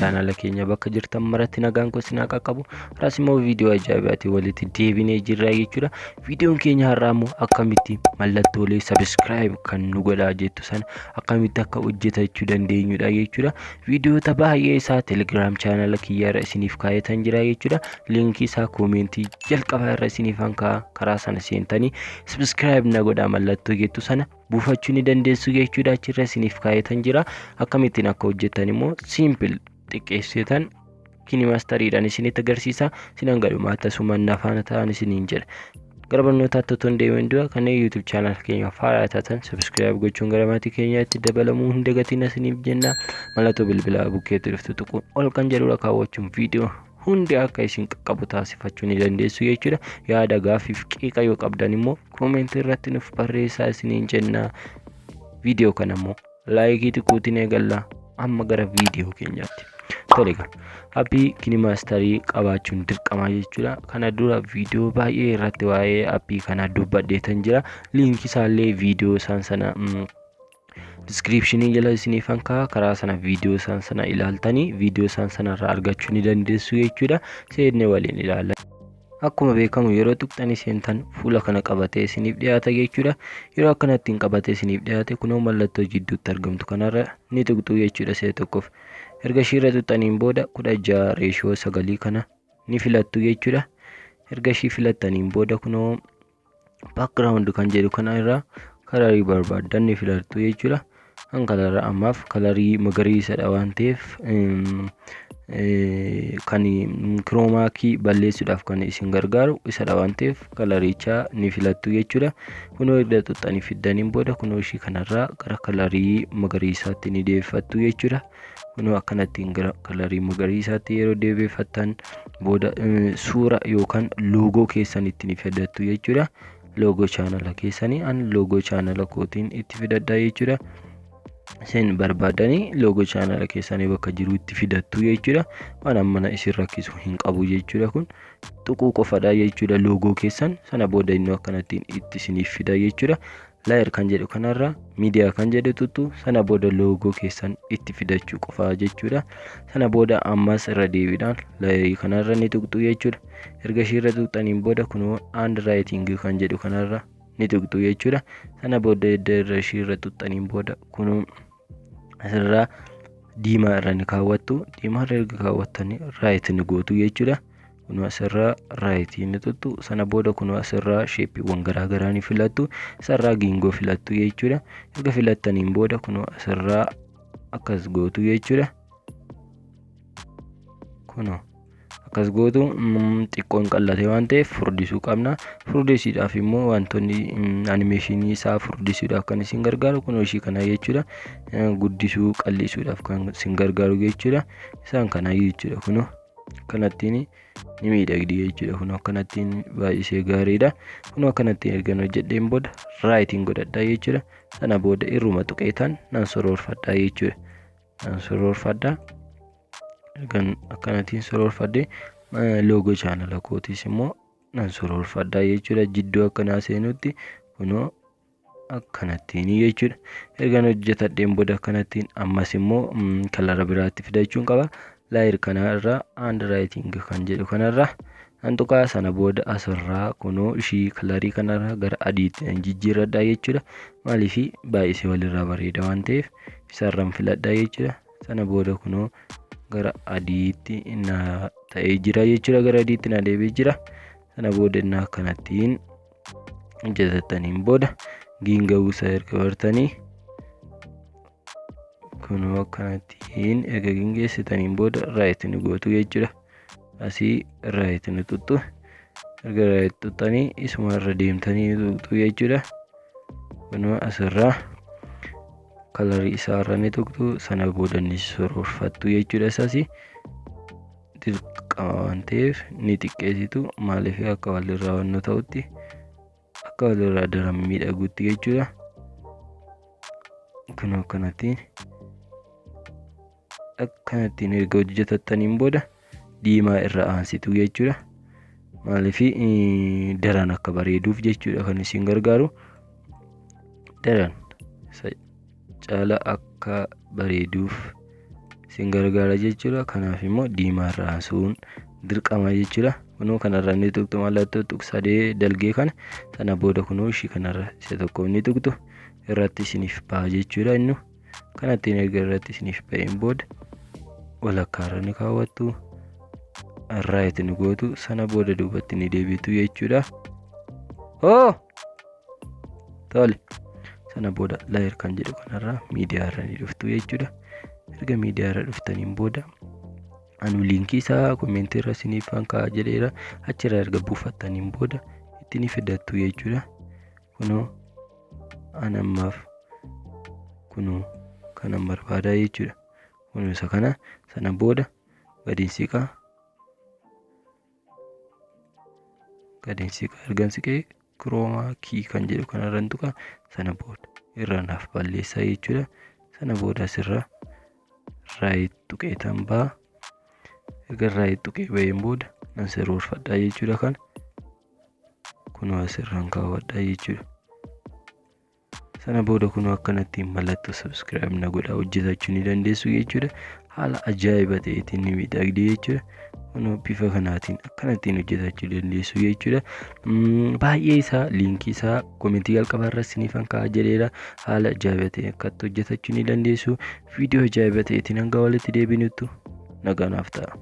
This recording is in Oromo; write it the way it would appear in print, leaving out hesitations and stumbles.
channel keenya bakka jirtan maratti nagaan ko isin qaqqabu. Kanas immoo viidiyoo ajaa'ibaati walitti deebinee jirra jechuudha. Viidiyoon keenya har'aa immoo akkamitti mallattoolee subscribe kan nu godhaa jettu sana akkamitti akka hojjetachuu dandeenyudha jechuudha. Viidiyoota baay'ee isaa Telegram channel kiyya irra isiniif kaa'etan jira jechuudha. Linkii isaa commentii jalqaba irra isiniif karaa sana seentanii subscribe na godhaa mallattoo jettu sana buufachuu ni dandeessu jechuudha. Achirra isiniif kaa'etan jira. Akkamittiin akka hojjetan immoo simple xiqqeessitan KineMaster'dhaan isinitti agarsiisa. Sinan gadhumaa tasuma afaan ta'an isiniin jedha. Gara barnootaatti otoo hin deemin dura kanneen YouTube channel keenya faaraa taatan subscribe gochuun gara maatii keenyaatti dabalamuu hin dagatiin isiniif jenna. Mallattoo bilbilaa bukkeetti dhuftu tuquun ol kan jedhudha kaawwachuun viidiyoo hundi akka isin qaqqabu taasifachuu ni dandeessu jechuudha. Yaada gaaffiif qiiqa yoo qabdan immoo comment irratti nuuf barreessaa isiniin jenna. Viidiyoo kana immoo laayikii xiqqootiin eegalla. Amma gara viidiyoo keenyaatti. Tolega appii KineMaster'ii qabaachuun dirqama jechuudha. Kana dura viidiyoo baay'ee irratti waa'ee appii kana dubbadheetan jira. Linkii isaallee viidiyoo sana description jala isiniif kaa'a. Karaa sana viidiyoo sana ilaaltanii viidiyoo sana irraa argachuu ni dandeessu jechuudha. Seenne waliin ilaalla. Akkuma beekamu yeroo tuqxanii seentan fuula kana qabatee isiniif dhiyaata jechuudha. Yeroo akkanattiin qabatee isiniif dhiyaate kunoo mallattoo jidduutti argamtu kanarra ni tuqxu jechuudha. See tokkoof erga ishii tuqxaniin booda 16:9 kana ni filattu jechuudha. Erga ishii filattaniin booda kunoo background kan jedhu kana irraa kalarii barbaadan ni filattu jechuudha. An kalara ammaaf kalarii magariisadha waan ta'eef kan chroma key balleessuudhaaf kan isin gargaaru isadha waan ta'eef kalaricha ni filattu jechuudha. Kunoo erga tuqxanii fiddaniin booda kunoo ishii kanarraa gara kalarii magariisaatti ni deebifattu jechuudha. Kunoo akkanattiin gara kalarii magariisaatti yeroo deebifattan booda suura yookaan loogoo keessanitti ni fidattu jechuudha. Loogoo channel keessanii an loogoo channel kootiin itti fidadha jechuudha. Sen barbaadanii loogoo channel keessanii bakka jiru itti fidattu jechuudha. Waan amma isin rakkisu hin qabu jechuudha. Kun tuquu qofadha jechuudha loogoo keessan. Sana booda inni akkanattiin itti isiniif fida jechuudha. Layer kan jedhu kanarra media kan jedhu tuttu sana booda loogoo keessan itti fidachuu qofa jechuudha. Sana booda ammas irra deebiidhaan layer kanarra ni tuqxu jechuudha. Erga ishii irra tuqxaniin booda kunoo handwriting kan jedhu kanarra ni tuqxu jechuudha. Sana booda irra ishii irra tuqxaniin booda kunoo asirraa diimaa irra ni kaawwattu. Diimaa irra erga kaawwattanii right ni gootu jechuudha. Kunoo asirraa right ni tuttu. Sana booda kunoo asirraa sheepiiwwan garaagaraa ni filattu. Asirraa giingoo filattu jechuudha. Erga filattaniin booda kunoo asirraa akkas gootu jechuudha. Kunoo akkas gootu xiqqoon qal'ate waan ta'eef furdisuu qabna. Furdisuudhaaf immoo wantoonni animeeshinii isaa furdisuudhaaf kan isin gargaaru kunoo ishii kana jechuudha. Guddisuu qal'isuudhaaf kan isin gargaaru jechuudha. Isaan kana jechuudha. Kunoo kanattiin ni miidhagdi jechuudha. Kunoo kanattiin baay'isee gaariidha. Kunoo akkanattiin erga hojjedheen booda writing godhadha jechuudha. Sana booda irruma tuqeetan nan soroorfadha jechuudha. Nan soroorfadha. Ergan akkanattiin soroorfadhe loogoo channel kootiis immoo nan soroorfadha jechuudha. Jidduu akkanaa seenutti kunoo akkanattiin jechuudha. Ergan hojjetadheen booda akkanattiin ammas immoo kalara biraatti fidachuun qaba. Layer kanarra handwriting kan jedhu kanarra an tuqaa. Sana booda asirraa kunoo ishii kalarii kanarra gara adiitti jijjiirradha jechuudha. Maaliif baay'isee walirraa bareeda waan ta'eef isarraan filadha jechuudha. Sana booda kunoo gara adiitti na ta'ee jira jechuudha. Gara adiitti na deebi'ee jira. Sana booda inni akkanattiin hojjetattaniin booda giingoo isaa erga bartanii kunoo akkanattiin erga giingeessitaniin booda right ni gootu jechuudha. Asii right ni tuttu. Erga right tuttanii isuma irra deemtanii ni tuqxu jechuudha. Kunoo asirraa kalarii isaa irra ni tuqxu. Sana booda ni soroorfattu jechuudha. Isaasi dirqama waan ta'eef ni xiqqeessitu. Maaliif akka walirraa waan ta'utti akka walirraa daran miidhaguutti jechuudha. Kunoo akkanattiin erga hojjetattaniin booda diimaa irra aansitu jechuudha. Maaliif daran akka bareeduuf jechuudha kan isin gargaaru. Daran caala akka bareeduuf isin gargaara jechuudha. Kanaaf immoo diimaa irraa aansuun dirqama jechuudha. Kunoo kanarra ni tuqxu mallattoo tuqsadee dalgee kana sana booda kunoo ishii kanarra isa tokko ni tuqxu irratti isiniif ba'a jechuudha. Innu kanatti erga irratti isiniif ba'een booda walakkaarra ni kaawwattu right ni gootu sana booda duubatti ni deebitu jechuudha. Tole sana booda layer kan jedhu kanarra miidiyaa irra ni dhuftu jechuudha. Erga miidiyaa irra dhuftaniin booda anu linkii isaa komentii irra isiniif kaa'aa jedheera. Achirra erga buufattaniin booda itti ni fidattu jechuudha. Kunoo anammaaf kunoo kanan barbaada jechuudha. Kunoo isa kana sana booda gadiin siqaa ergan siqee kiroomaa kii kan jedhu kanarra tuqa sana booda irra naaf balleessaa jechuudha. Sana booda asirra right tuqeetan ba'a. Erga right tuqee ba'een booda nan sirreeffadha jechuudha. Kan kunoo asirraan kaawwadha jechuudha. Sana booda kunoo akkanatti mallattoo subscribe na godhaa hojjetachuu ni dandeessu jechuudha. Haala ajaa'iba ta'eetiin ni miidhagdi jechuudha. Kunoo bifa kanaatiin akkanattiin hojjetachuu dandeessu jechuudha. Baay'ee isaa linkii isaa komentii jalqabaa irra isiniif kaa'aa jedheera. Haala ajaa'iba ta'e akkatti hojjetachuu ni dandeessu. Viidiyoo ajaa'iba ta'eetiin hanga walitti deebinutti nagaan naaf ta'a.